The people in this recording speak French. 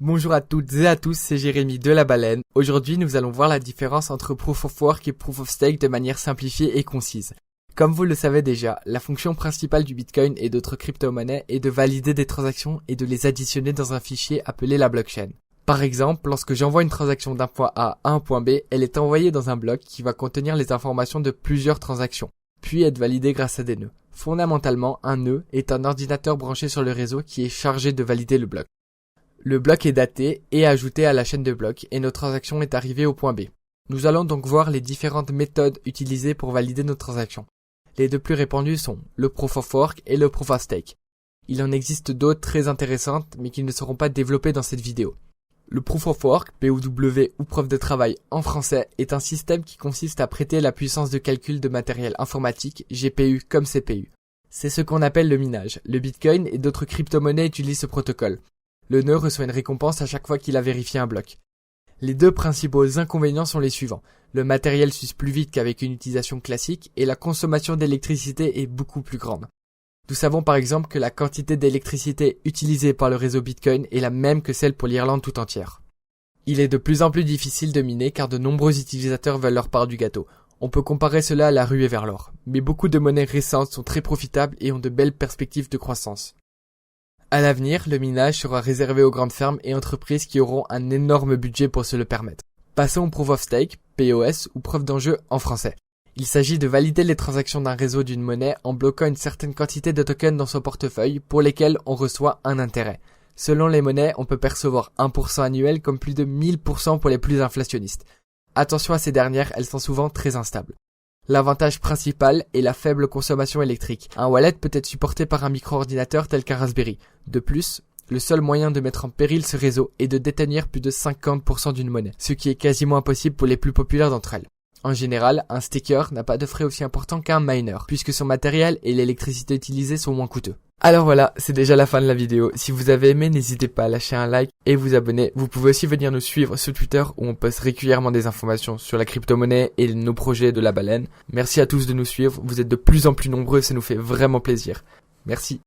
Bonjour à toutes et à tous, c'est Jérémy de La Baleine. Aujourd'hui, nous allons voir la différence entre Proof of Work et Proof of Stake de manière simplifiée et concise. Comme vous le savez déjà, la fonction principale du Bitcoin et d'autres crypto-monnaies est de valider des transactions et de les additionner dans un fichier appelé la blockchain. Par exemple, lorsque j'envoie une transaction d'un point A à un point B, elle est envoyée dans un bloc qui va contenir les informations de plusieurs transactions, puis être validée grâce à des nœuds. Fondamentalement, un nœud est un ordinateur branché sur le réseau qui est chargé de valider le bloc. Le bloc est daté et ajouté à la chaîne de blocs et notre transaction est arrivée au point B. Nous allons donc voir les différentes méthodes utilisées pour valider nos transactions. Les deux plus répandues sont le Proof of Work et le Proof of Stake. Il en existe d'autres très intéressantes mais qui ne seront pas développées dans cette vidéo. Le Proof of Work, POW ou preuve de travail en français, est un système qui consiste à prêter la puissance de calcul de matériel informatique, GPU comme CPU. C'est ce qu'on appelle le minage. Le Bitcoin et d'autres crypto-monnaies utilisent ce protocole. Le nœud reçoit une récompense à chaque fois qu'il a vérifié un bloc. Les deux principaux inconvénients sont les suivants. Le matériel s'use plus vite qu'avec une utilisation classique et la consommation d'électricité est beaucoup plus grande. Nous savons par exemple que la quantité d'électricité utilisée par le réseau Bitcoin est la même que celle pour l'Irlande tout entière. Il est de plus en plus difficile de miner car de nombreux utilisateurs veulent leur part du gâteau. On peut comparer cela à la ruée vers l'or. Mais beaucoup de monnaies récentes sont très profitables et ont de belles perspectives de croissance. À l'avenir, le minage sera réservé aux grandes firmes et entreprises qui auront un énorme budget pour se le permettre. Passons au Proof of Stake, POS ou preuve d'enjeu en français. Il s'agit de valider les transactions d'un réseau d'une monnaie en bloquant une certaine quantité de tokens dans son portefeuille pour lesquels on reçoit un intérêt. Selon les monnaies, on peut percevoir 1% annuel comme plus de 1000% pour les plus inflationnistes. Attention à ces dernières, elles sont souvent très instables. L'avantage principal est la faible consommation électrique. Un wallet peut être supporté par un micro-ordinateur tel qu'un Raspberry. De plus, le seul moyen de mettre en péril ce réseau est de détenir plus de 50% d'une monnaie, ce qui est quasiment impossible pour les plus populaires d'entre elles. En général, un staker n'a pas de frais aussi importants qu'un miner, puisque son matériel et l'électricité utilisée sont moins coûteux. Alors voilà, c'est déjà la fin de la vidéo. Si vous avez aimé, n'hésitez pas à lâcher un like et vous abonner. Vous pouvez aussi venir nous suivre sur Twitter où on poste régulièrement des informations sur la crypto-monnaie et nos projets de La Baleine. Merci à tous de nous suivre, vous êtes de plus en plus nombreux, ça nous fait vraiment plaisir. Merci.